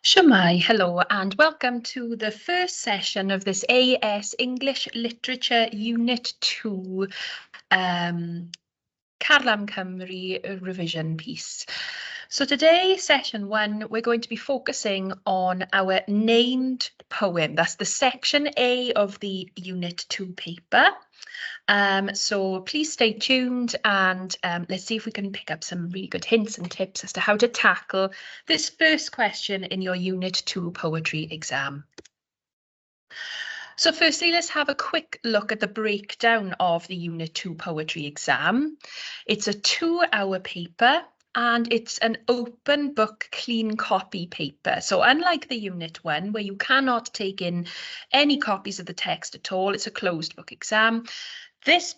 Shemai, hello, and welcome to the first session of this AS English Literature Unit 2 Carlam Cymru revision piece. So today, session 1, we're going to be focusing on our named poem. That's the section A of the Unit 2 paper. So please stay tuned and let's see if we can pick up some really good hints and tips as to how to tackle this first question in your Unit 2 poetry exam. So firstly, let's have a quick look at the breakdown of the Unit 2 poetry exam. It's a 2-hour paper and it's an open book clean copy paper. So unlike the Unit 1, where you cannot take in any copies of the text at all, it's a closed book exam. This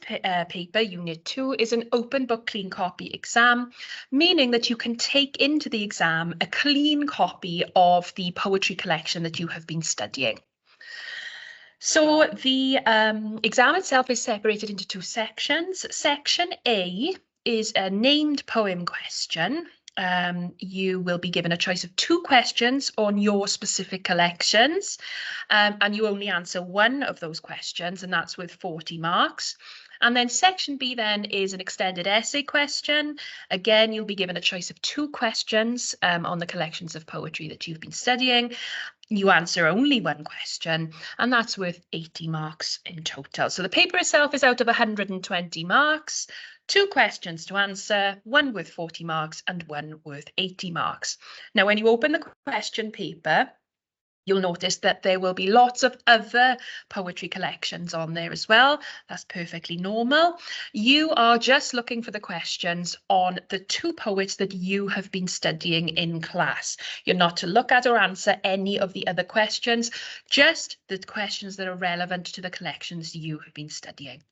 paper, Unit 2, is an open book clean copy exam, meaning that you can take into the exam a clean copy of the poetry collection that you have been studying. So the exam itself is separated into 2 sections. Section A is a named poem question. You will be given a choice of 2 questions on your specific collections, and you only answer one of those questions, and that's with 40 marks. And then section B then is an extended essay question. Again, you'll be given a choice of 2 questions on the collections of poetry that you've been studying. You answer only one question, and that's worth 80 marks in total. So the paper itself is out of 120 marks. 2 questions to answer, one worth 40 marks and one worth 80 marks. Now, when you open the question paper, you'll notice that there will be lots of other poetry collections on there as well. That's perfectly normal. You are just looking for the questions on the 2 poets that you have been studying in class. You're not to look at or answer any of the other questions, just the questions that are relevant to the collections you have been studying.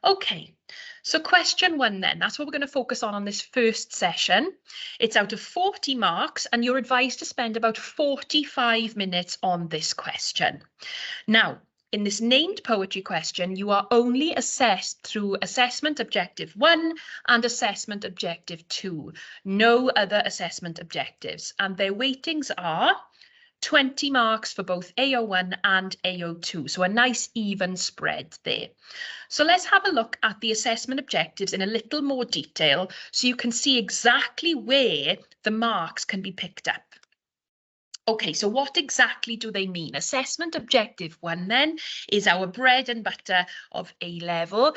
Okay, so question 1 then, that's what we're going to focus on this first session. It's out of 40 marks and you're advised to spend about 45 minutes on this question. Now, in this named poetry question, you are only assessed through assessment objective 1 and assessment objective 2. No other assessment objectives, and their weightings are 20 marks for both AO1 and AO2, so a nice even spread there. So let's have a look at the assessment objectives in a little more detail so you can see exactly where the marks can be picked up. Okay, so what exactly do they mean? Assessment objective 1 then is our bread and butter of A-level.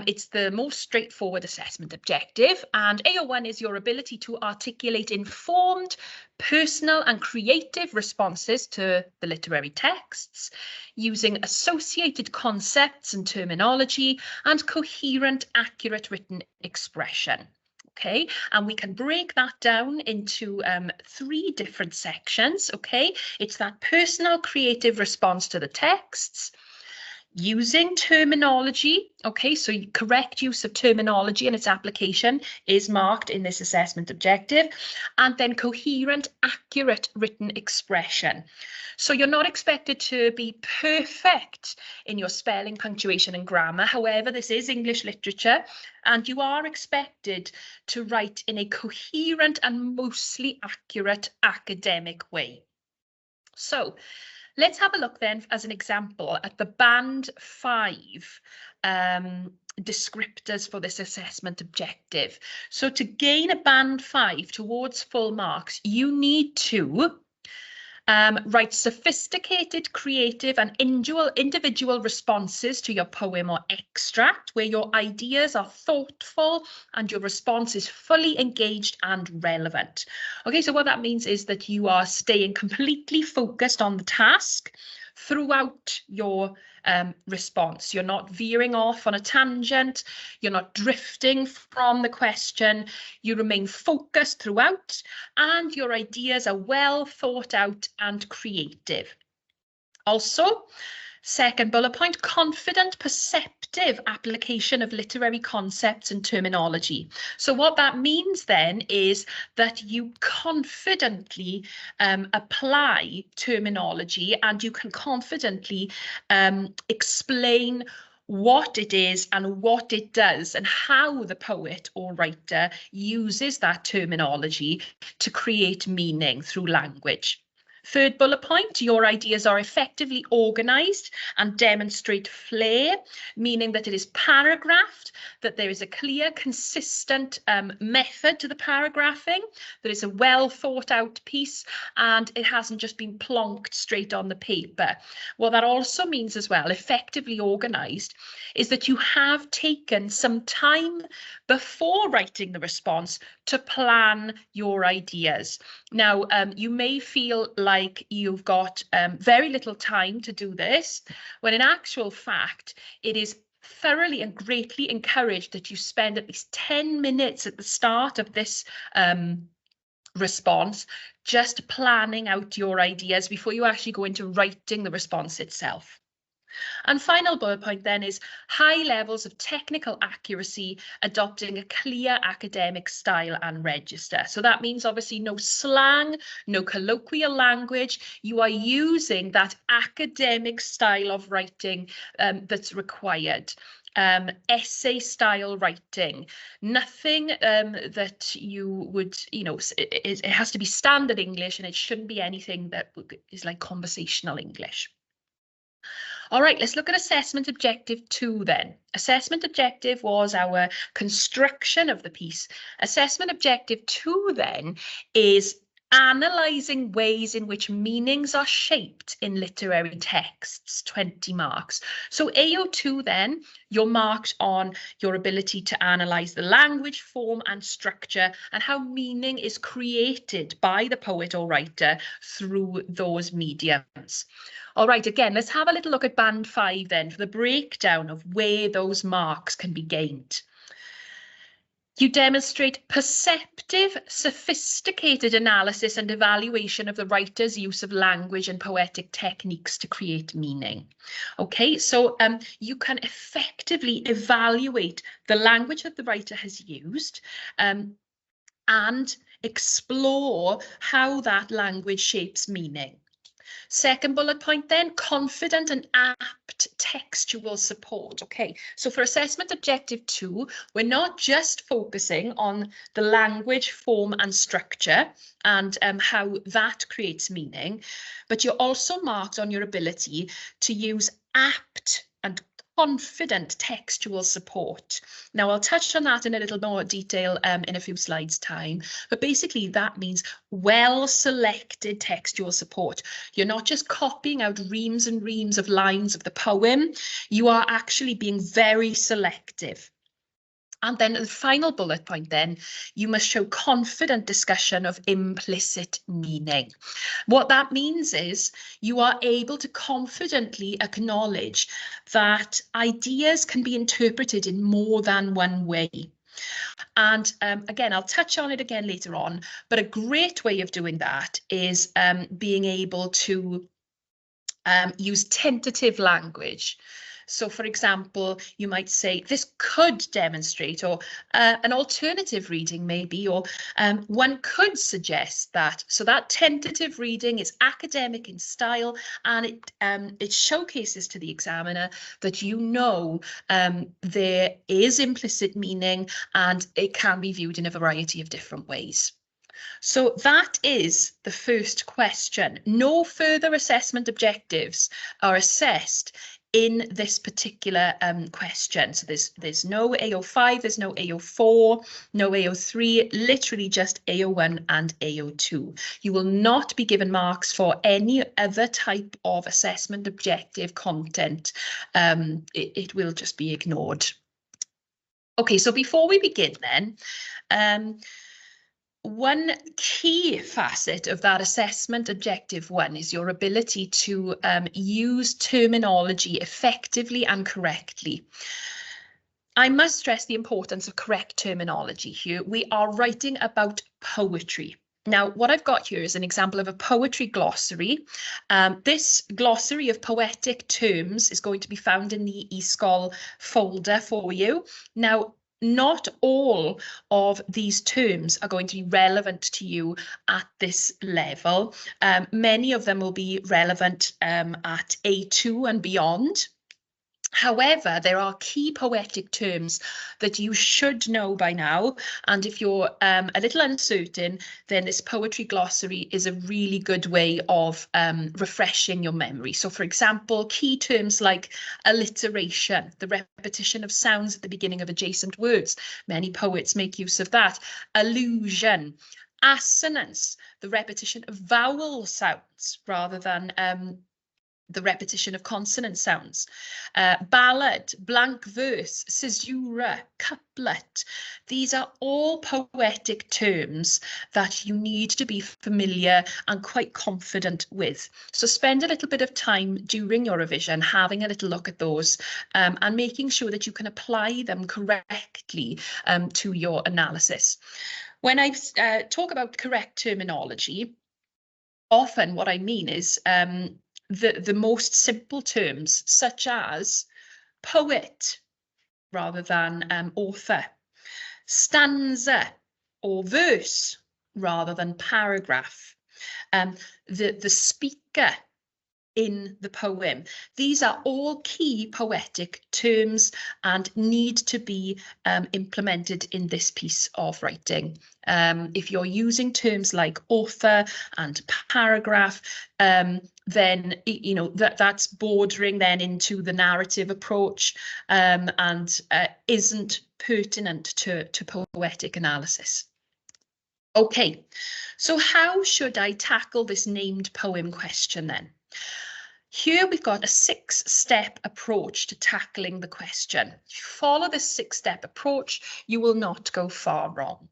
It's the most straightforward assessment objective, and AO1 is your ability to articulate informed, personal and creative responses to the literary texts using associated concepts and terminology and coherent, accurate written expression. Okay, and we can break that down into 3 different sections. Okay, it's that personal creative response to the texts, using terminology. Okay, so correct use of terminology and its application is marked in this assessment objective, and then coherent, accurate written expression. So you're not expected to be perfect in your spelling, punctuation and grammar. However, this is English literature and you are expected to write in a coherent and mostly accurate academic way. So let's have a look then as an example at the band 5 descriptors for this assessment objective. So to gain a band 5 towards full marks, you need to write sophisticated, creative and individual responses to your poem or extract where your ideas are thoughtful and your response is fully engaged and relevant. Okay, so what that means is that you are staying completely focused on the task throughout your response. You're not veering off on a tangent, you're not drifting from the question, you remain focused throughout and your ideas are well thought out and creative. Also, second bullet point, confident, perceptive application of literary concepts and terminology. So what that means then is that you confidently apply terminology and you can confidently explain what it is and what it does, and how the poet or writer uses that terminology to create meaning through language. Third bullet point, your ideas are effectively organised and demonstrate flair, meaning that it is paragraphed, that there is a clear, consistent method to the paragraphing, that it's a well thought out piece, and it hasn't just been plonked straight on the paper. What that also means as well, effectively organised, is that you have taken some time before writing the response to plan your ideas. Now, you may feel like you've got very little time to do this, when in actual fact, it is thoroughly and greatly encouraged that you spend at least 10 minutes at the start of this response just planning out your ideas before you actually go into writing the response itself. And final bullet point then is high levels of technical accuracy, adopting a clear academic style and register. So that means obviously no slang, no colloquial language. You are using that academic style of writing that's required. Essay style writing, nothing that you would, it has to be standard English, and it shouldn't be anything that is like conversational English. All right, let's look at assessment objective 2 then. Assessment objective was our construction of the piece. Assessment objective 2 then is analysing ways in which meanings are shaped in literary texts, 20 marks. So AO2 then, you're marked on your ability to analyse the language, form and structure, and how meaning is created by the poet or writer through those mediums. All right, again, let's have a little look at band 5 then for the breakdown of where those marks can be gained. You demonstrate perceptive, sophisticated analysis and evaluation of the writer's use of language and poetic techniques to create meaning. Okay, so you can effectively evaluate the language that the writer has used and explore how that language shapes meaning. Second bullet point then, confident and apt textual support. Okay, so for assessment objective 2, we're not just focusing on the language, form and structure and how that creates meaning, but you're also marked on your ability to use apt and confident textual support. Now, I'll touch on that in a little more detail in a few slides' time, but basically that means well-selected textual support. You're not just copying out reams and reams of lines of the poem, you are actually being very selective. And then the final bullet point then, you must show confident discussion of implicit meaning. What that means is you are able to confidently acknowledge that ideas can be interpreted in more than one way. And again, I'll touch on it again later on, but a great way of doing that is being able to use tentative language. So, for example, you might say this could demonstrate, or an alternative reading maybe, or one could suggest that. So that tentative reading is academic in style, and it showcases to the examiner that you know there is implicit meaning and it can be viewed in a variety of different ways. So that is the first question. No further assessment objectives are assessed in this particular question. So there's no AO5, there's no AO4, no AO3, literally just AO1 and AO2. You will not be given marks for any other type of assessment objective content. It will just be ignored. Okay, so before we begin then, one key facet of that assessment objective 1 is your ability to use terminology effectively and correctly. I must stress the importance of correct terminology here. We are writing about poetry. Now, what I've got here is an example of a poetry glossary. This glossary of poetic terms is going to be found in the e-sgol folder for you. Now, not all of these terms are going to be relevant to you at this level. Many of them will be relevant at A2 and beyond. However, there are key poetic terms that you should know by now, and if you're a little uncertain, then this poetry glossary is a really good way of refreshing your memory. So, for example, key terms like alliteration, the repetition of sounds at the beginning of adjacent words. Many poets make use of that. Allusion. Assonance, the repetition of vowel sounds rather than the repetition of consonant sounds. Ballad, blank verse, caesura, couplet. These are all poetic terms that you need to be familiar and quite confident with. So spend a little bit of time during your revision having a little look at those and making sure that you can apply them correctly to your analysis. When I talk about correct terminology, often what I mean is the most simple terms, such as poet rather than author, stanza or verse rather than paragraph, the speaker in the poem. These are all key poetic terms and need to be implemented in this piece of writing. If you're using terms like author and paragraph, then you know that's bordering then into the narrative approach and isn't pertinent to poetic analysis. Okay, so how should I tackle this named poem question then? Here we've got a 6-step approach to tackling the question. If you follow this 6-step approach, you will not go far wrong.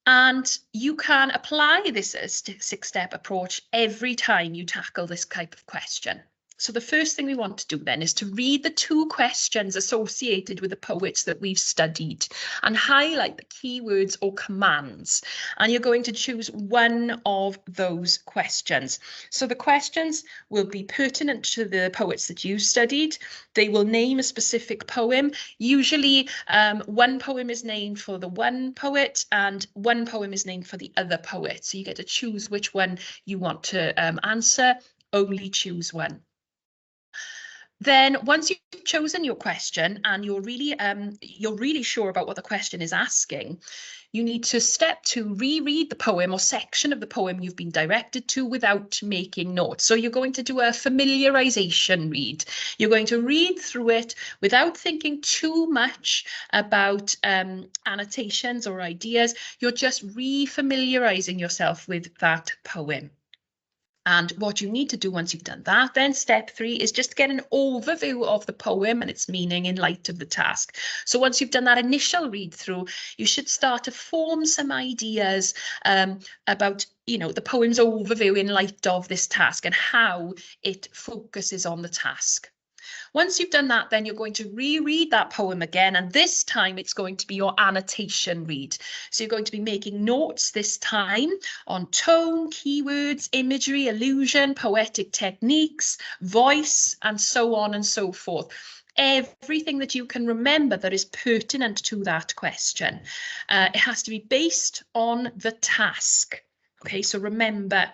And you can apply this 6-step approach every time you tackle this type of question. So the first thing we want to do then is to read the 2 questions associated with the poets that we've studied and highlight the keywords or commands. And you're going to choose one of those questions. So the questions will be pertinent to the poets that you studied. They will name a specific poem. Usually one poem is named for the one poet and one poem is named for the other poet. So you get to choose which one you want to answer. Only choose one. Then once you've chosen your question and you're really sure about what the question is asking, you need to step 2, reread the poem or section of the poem you've been directed to without making notes. So you're going to do a familiarization read. You're going to read through it without thinking too much about annotations or ideas. You're just re-familiarizing yourself with that poem. And what you need to do once you've done that, then step 3 is just get an overview of the poem and its meaning in light of the task. So once you've done that initial read through, you should start to form some ideas about, you know, the poem's overview in light of this task and how it focuses on the task. Once you've done that, then you're going to reread that poem again, and this time it's going to be your annotation read. So you're going to be making notes this time on tone, keywords, imagery, allusion, poetic techniques, voice, and so on and so forth. Everything that you can remember that is pertinent to that question. It has to be based on the task. Okay, so remember,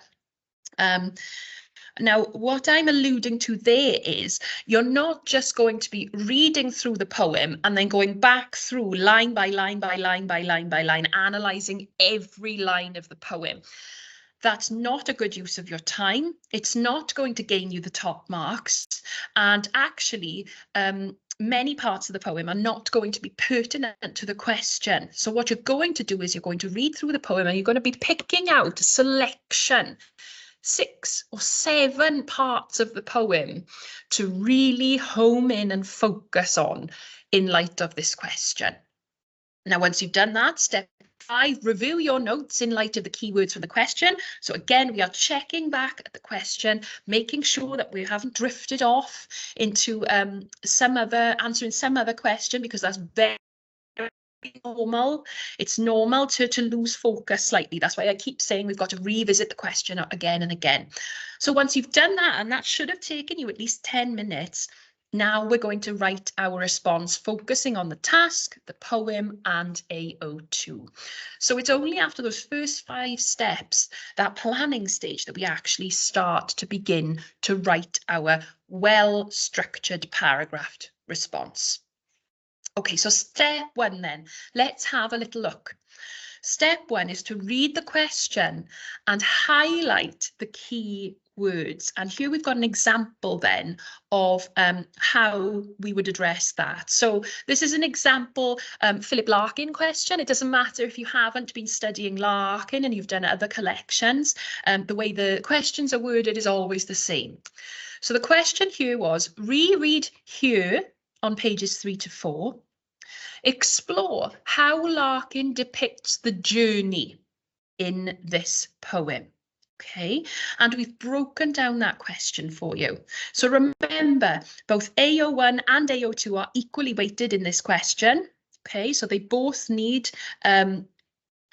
now, what I'm alluding to there is you're not just going to be reading through the poem and then going back through line by line by line by line by line, analysing every line of the poem. That's not a good use of your time. It's not going to gain you the top marks. And actually, many parts of the poem are not going to be pertinent to the question. So what you're going to do is you're going to read through the poem and you're going to be picking out a selection, 6 or 7 parts of the poem to really home in and focus on in light of this question. Now, once you've done that, step 5, review your notes in light of the keywords from the question. So again, we are checking back at the question, making sure that we haven't drifted off into answering some other question, because that's very normal. It's normal to lose focus slightly. That's why I keep saying we've got to revisit the question again and again. So once you've done that, and that should have taken you at least 10 minutes, Now we're going to write our response focusing on the task, the poem and AO2. So it's only after those first 5 steps, that planning stage, that we actually start to begin to write our well-structured paragraphed response. Okay, so step 1 then, let's have a little look. Step 1 is to read the question and highlight the key words. And here we've got an example then of how we would address that. So this is an example Philip Larkin question. It doesn't matter if you haven't been studying Larkin and you've done other collections. The way the questions are worded is always the same. So the question here was, reread here on pages 3 to 4. Explore how Larkin depicts the journey in this poem. Okay, and we've broken down that question for you. So remember, both AO1 and AO2 are equally weighted in this question. Okay, so they both need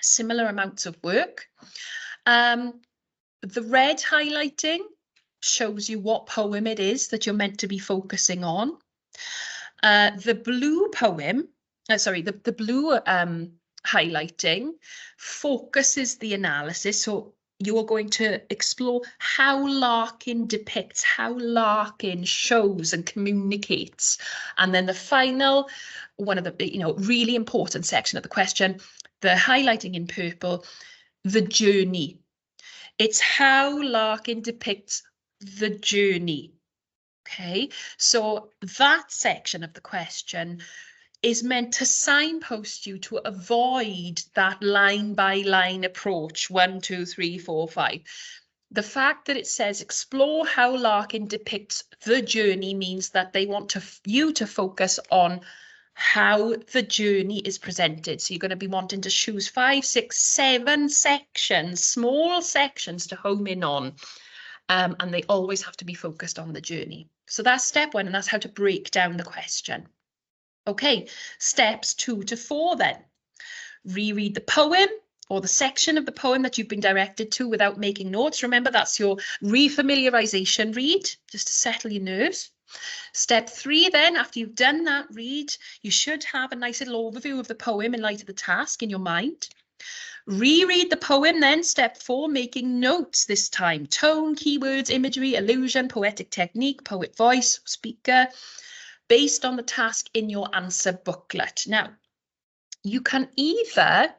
similar amounts of work. The red highlighting shows you what poem it is that you're meant to be focusing on. The blue poem, the blue highlighting focuses the analysis. So you are going to explore how Larkin depicts, how Larkin shows and communicates. And then the final, one of the really important section of the question, the highlighting in purple, the journey. It's how Larkin depicts the journey. Okay, so that section of the question is meant to signpost you to avoid that line-by-line approach, 1, 2, 3, 4, 5. The fact that it says explore how Larkin depicts the journey means that they want you to focus on how the journey is presented. So you're going to be wanting to choose 5, 6, 7 sections, small sections to home in on. And they always have to be focused on the journey. So that's step 1, and that's how to break down the question. Okay, steps 2 to 4 then. Reread the poem or the section of the poem that you've been directed to without making notes. Remember, that's your refamiliarization read, just to settle your nerves. Step 3 then, after you've done that read, you should have a nice little overview of the poem in light of the task in your mind. Reread the poem then, step 4, making notes this time. Tone, keywords, imagery, allusion, poetic technique, poet voice, speaker, based on the task in your answer booklet. Now, you can either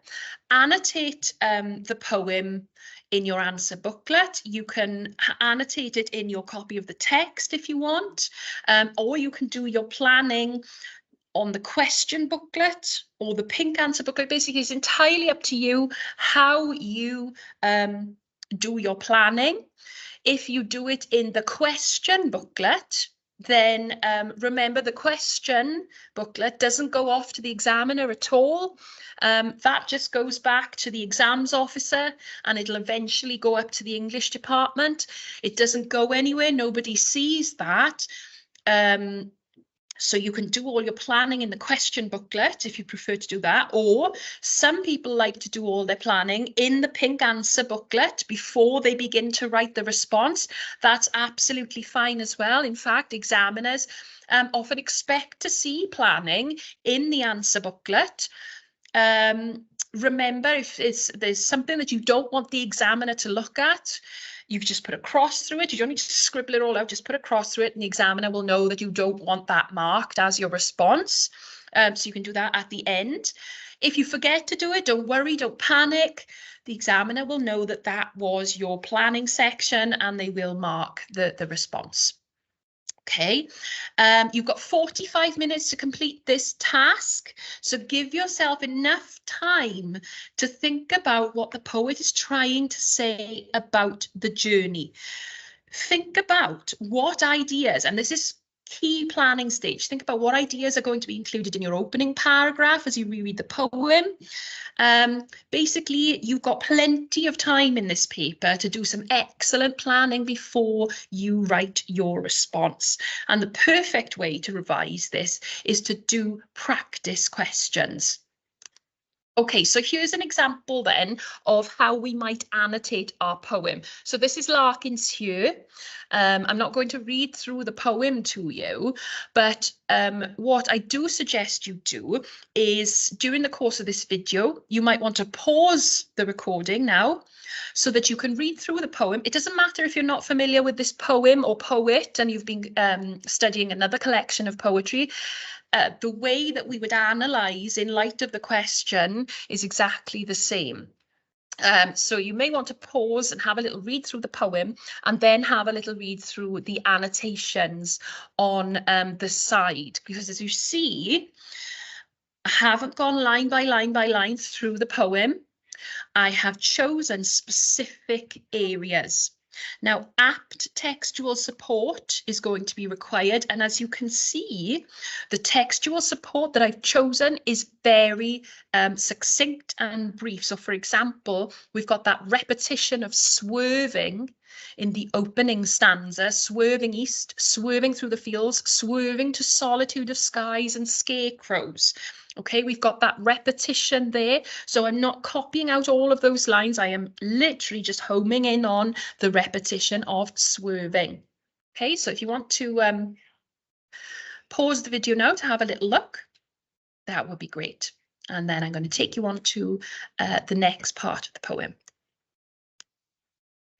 annotate the poem in your answer booklet, you can annotate it in your copy of the text if you want, or you can do your planning on the question booklet or the pink answer booklet. Basically, it's entirely up to you how you do your planning. If you do it in the question booklet, then remember the question booklet doesn't go off to the examiner at all. That just goes back to the exams officer and it'll eventually go up to the English department. It doesn't go anywhere, nobody sees that. So you can do all your planning in the question booklet if you prefer to do that, or some people like to do all their planning in the pink answer booklet before they begin to write the response. That's absolutely fine as well. In fact, examiners often expect to see planning in the answer booklet. Remember, if there's something that you don't want the examiner to look at, you can just put a cross through it. You don't need to scribble it all out, just put a cross through it and the examiner will know that you don't want that marked as your response. So you can do that at the end. If you forget to do it, don't worry, don't panic. The examiner will know that that was your planning section and they will mark the response. Okay, you've got 45 minutes to complete this task, so give yourself enough time to think about what the poet is trying to say about the journey. Think about what ideas, and this is key planning stage, think about what ideas are going to be included in your opening paragraph as you reread the poem. Basically, you've got plenty of time in this paper to do some excellent planning before you write your response. And the perfect way to revise this is to do practice questions. Okay, so here's an example then of how we might annotate our poem. So this is Larkin's here. I'm not going to read through the poem to you, but what I do suggest you do is during the course of this video, you might want to pause the recording now so that you can read through the poem. It doesn't matter if you're not familiar with this poem or poet and you've been studying another collection of poetry. The way that we would analyse in light of the question is exactly the same. So you may want to pause and have a little read through the poem and then have a little read through the annotations on the side, because as you see, I haven't gone line by line by line through the poem. I have chosen specific areas. Now, apt textual support is going to be required. And as you can see, the textual support that I've chosen is very succinct and brief. So, for example, we've got that repetition of swerving in the opening stanza, swerving east, swerving through the fields, swerving to solitude of skies and scarecrows. Okay, we've got that repetition there. So I'm not copying out all of those lines. I am literally just homing in on the repetition of swerving. Okay, so if you want to pause the video now to have a little look, that would be great. And then I'm going to take you on to the next part of the poem.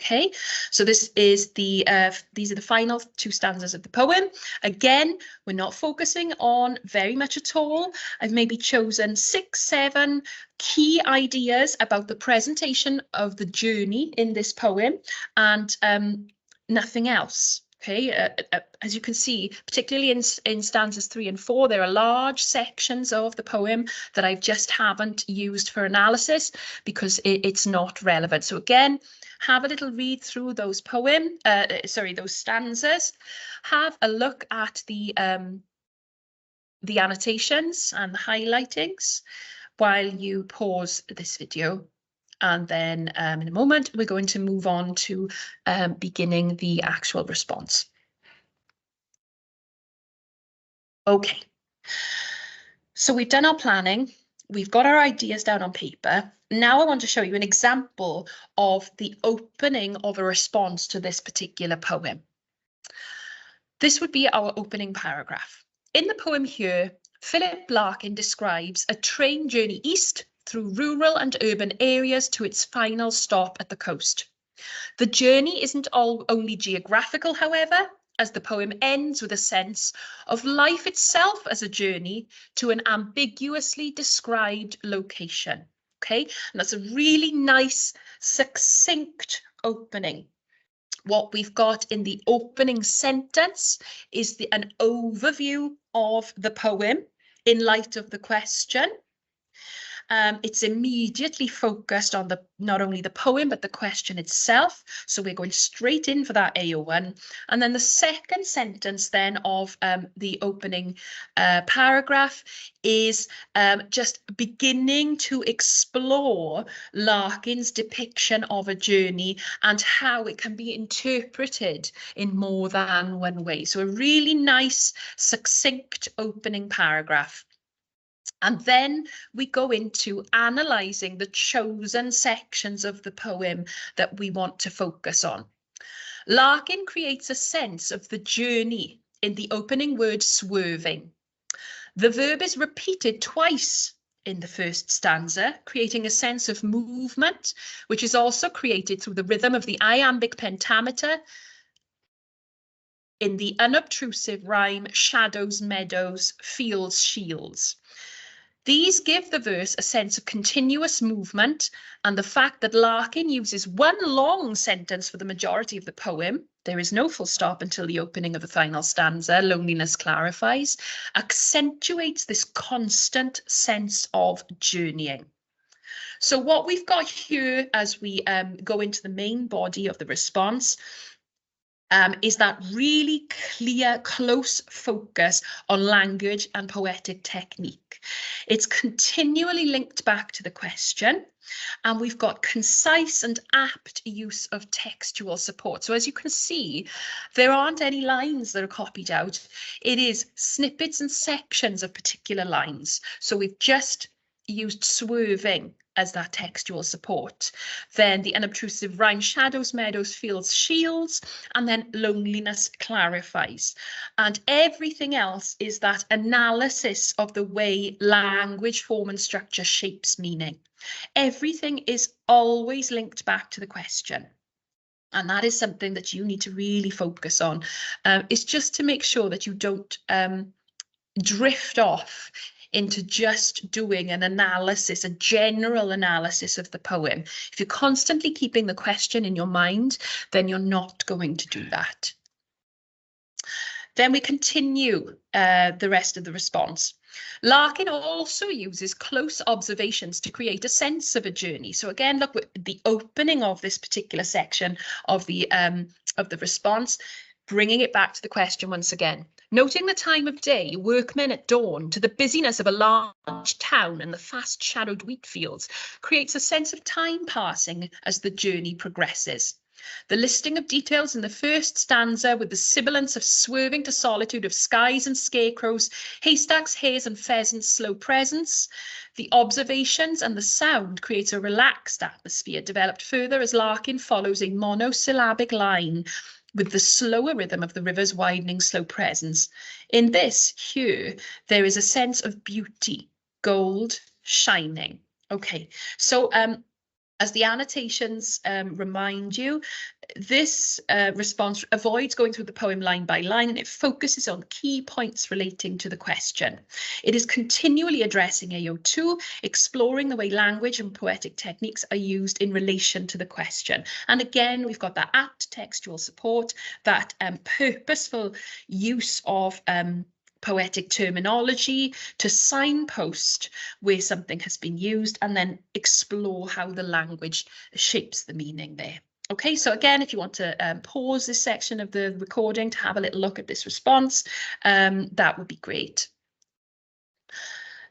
Okay, so this is these are the final two stanzas of the poem. Again, we're not focusing on very much at all. I've maybe chosen 6, 7 key ideas about the presentation of the journey in this poem and nothing else. Okay, as you can see, particularly in stanzas 3 and 4, there are large sections of the poem that I just haven't used for analysis because it's not relevant. So again, have a little read through those those stanzas. Have a look at the annotations and the highlightings while you pause this video. And then in a moment, we're going to move on to beginning the actual response. Okay, so we've done our planning. We've got our ideas down on paper. Now I want to show you an example of the opening of a response to this particular poem. This would be our opening paragraph. In the poem here, Philip Larkin describes a train journey east through rural and urban areas to its final stop at the coast. The journey isn't only geographical, however, as the poem ends with a sense of life itself as a journey to an ambiguously described location. Okay, and that's a really nice, succinct opening. What we've got in the opening sentence is an overview of the poem in light of the question. It's immediately focused on not only the poem, but the question itself. So we're going straight in for that AO1. And then the second sentence then of the opening paragraph is just beginning to explore Larkin's depiction of a journey and how it can be interpreted in more than one way. So a really nice, succinct opening paragraph. And then we go into analysing the chosen sections of the poem that we want to focus on. Larkin creates a sense of the journey in the opening word swerving. The verb is repeated twice in the first stanza, creating a sense of movement, which is also created through the rhythm of the iambic pentameter in the unobtrusive rhyme shadows, meadows, fields, shields. These give the verse a sense of continuous movement, and the fact that Larkin uses one long sentence for the majority of the poem, there is no full stop until the opening of the final stanza, loneliness clarifies, accentuates this constant sense of journeying. So what we've got here as we go into the main body of the response is that really clear, close focus on language and poetic technique. It's continually linked back to the question, and we've got concise and apt use of textual support. So as you can see, there aren't any lines that are copied out. It is snippets and sections of particular lines. So we've just used swerving as that textual support. Then the unobtrusive rhyme, shadows, meadows, fields, shields, and then loneliness clarifies. And everything else is that analysis of the way language, form, and structure shapes meaning. Everything is always linked back to the question. And that is something that you need to really focus on. It's just to make sure that you don't drift off into just doing an analysis, a general analysis of the poem. If you're constantly keeping the question in your mind, then you're not going to do that. Then we continue the rest of the response. Larkin also uses close observations to create a sense of a journey. So again, look at the opening of this particular section of the response, bringing it back to the question once again. Noting the time of day, workmen at dawn, to the busyness of a large town and the fast shadowed wheat fields, creates a sense of time passing as the journey progresses. The listing of details in the first stanza with the sibilance of swerving to solitude of skies and scarecrows, haystacks, hares and pheasants' slow presence. The observations and the sound creates a relaxed atmosphere developed further as Larkin follows a monosyllabic line with the slower rhythm of the river's widening slow presence. In this, here, there is a sense of beauty, gold, shining. Okay, so as the annotations remind you, this response avoids going through the poem line by line, and it focuses on key points relating to the question. It is continually addressing AO2, exploring the way language and poetic techniques are used in relation to the question. And again, we've got that apt textual support, that purposeful use of poetic terminology to signpost where something has been used and then explore how the language shapes the meaning there. Okay, so again, if you want to pause this section of the recording to have a little look at this response, that would be great.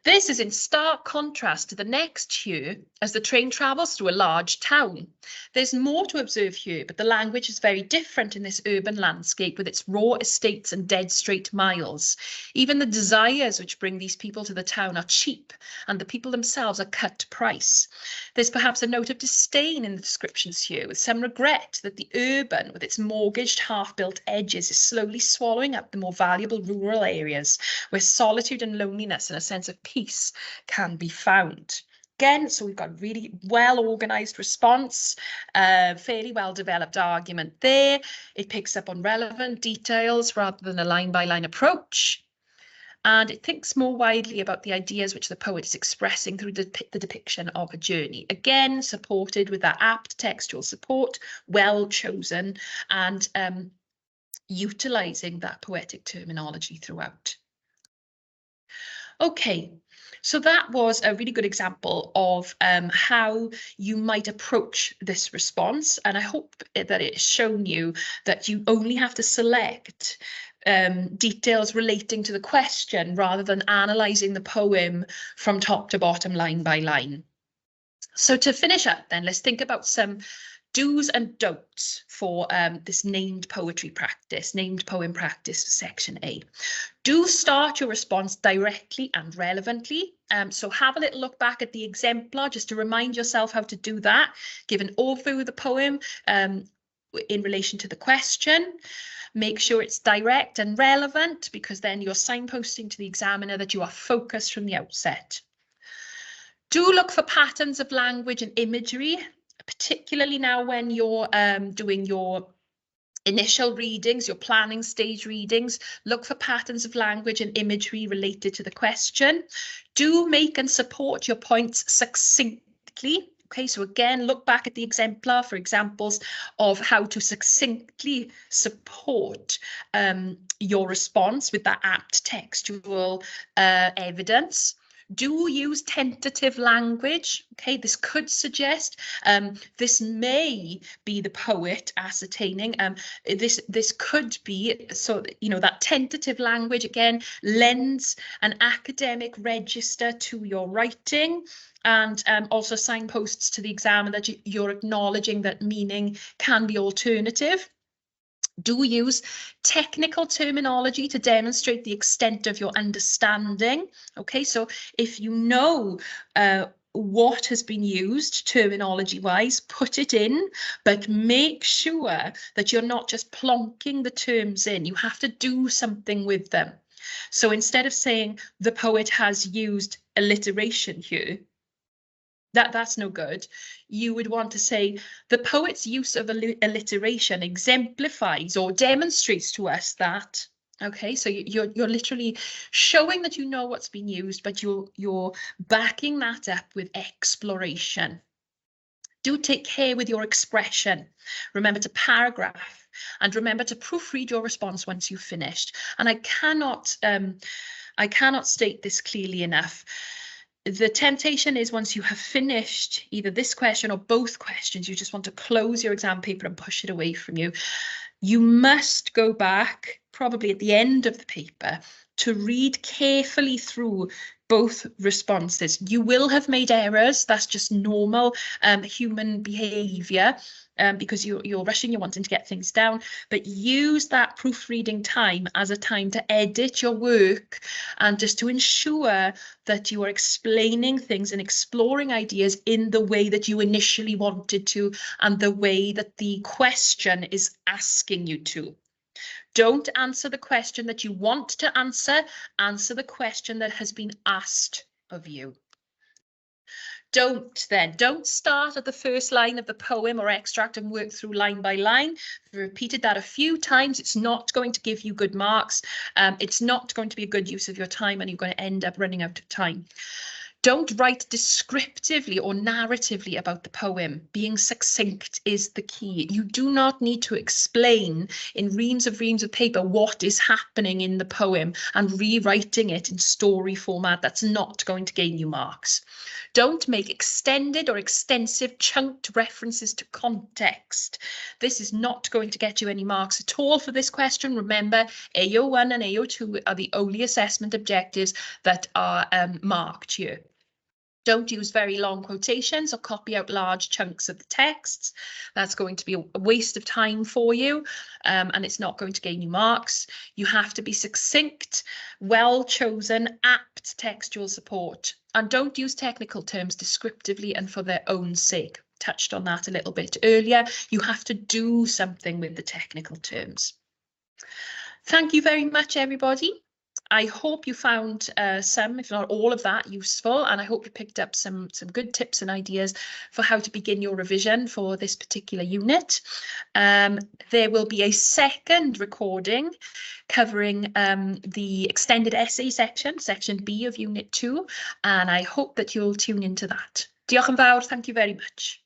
This is in stark contrast to the next here as the train travels through a large town. There's more to observe here, but the language is very different in this urban landscape with its raw estates and dead straight miles. Even the desires which bring these people to the town are cheap, and the people themselves are cut price. There's perhaps a note of disdain in the descriptions here, with some regret that the urban, with its mortgaged, half-built edges, is slowly swallowing up the more valuable rural areas, where solitude and loneliness and a sense of peace can be found. Again, so we've got a really well-organised response, fairly well-developed argument there. It picks up on relevant details rather than a line-by-line approach. And it thinks more widely about the ideas which the poet is expressing through the depiction of a journey. Again, supported with that apt textual support, well chosen, and utilising that poetic terminology throughout. Okay, so that was a really good example of how you might approach this response. And I hope that it's shown you that you only have to select details relating to the question rather than analysing the poem from top to bottom, line by line. So to finish up then, let's think about some do's and don'ts for this named poetry practice, named poem practice, section A. Do start your response directly and relevantly. So have a little look back at the exemplar just to remind yourself how to do that. Give an overview of the poem in relation to the question. Make sure it's direct and relevant, because then you're signposting to the examiner that you are focused from the outset. Do look for patterns of language and imagery, particularly now when you're doing your initial readings, your planning stage readings. Look for patterns of language and imagery related to the question. Do make and support your points succinctly. Okay, so again, look back at the exemplar for examples of how to succinctly support your response with that apt textual evidence. Do use tentative language. Okay, this could suggest this may be the poet ascertaining. This could be, so you know, that tentative language again lends an academic register to your writing, and also signposts to the examiner that you're acknowledging that meaning can be alternative. Do use technical terminology to demonstrate the extent of your understanding. Okay, so if you know what has been used terminology-wise, put it in, but make sure that you're not just plonking the terms in. You have to do something with them. So instead of saying the poet has used alliteration here, that's no good. You would want to say the poet's use of alliteration exemplifies or demonstrates to us that. Okay, so you're literally showing that you know what's been used, but you're backing that up with exploration. Do take care with your expression. Remember to paragraph and remember to proofread your response once you've finished. And I cannot state this clearly enough. The temptation is once you have finished either this question or both questions, you just want to close your exam paper and push it away from you. You must go back, probably at the end of the paper, to read carefully through both responses. You will have made errors. That's just normal human behavior because you're rushing, you're wanting to get things down, but use that proofreading time as a time to edit your work and just to ensure that you are explaining things and exploring ideas in the way that you initially wanted to and the way that the question is asking you to. Don't answer the question that you want to answer the question that has been asked of you. Don't start at the first line of the poem or extract and work through line by line. If you've repeated that a few times, it's not going to give you good marks. It's not going to be a good use of your time and you're going to end up running out of time. Don't write descriptively or narratively about the poem. Being succinct is the key. You do not need to explain in reams of paper what is happening in the poem and rewriting it in story format. That's not going to gain you marks. Don't make extended or extensive chunked references to context. This is not going to get you any marks at all for this question. Remember, AO1 and AO2 are the only assessment objectives that are marked here. Don't use very long quotations or copy out large chunks of the texts. That's going to be a waste of time for you and it's not going to gain you marks. You have to be succinct, well chosen, apt textual support. And don't use technical terms descriptively and for their own sake. Touched on that a little bit earlier. You have to do something with the technical terms. Thank you very much, everybody. I hope you found some, if not all of that, useful, and I hope you picked up some good tips and ideas for how to begin your revision for this particular unit. There will be a second recording covering the extended essay section, section B of Unit 2, and I hope that you'll tune into that. Diolch yn fawr, thank you very much.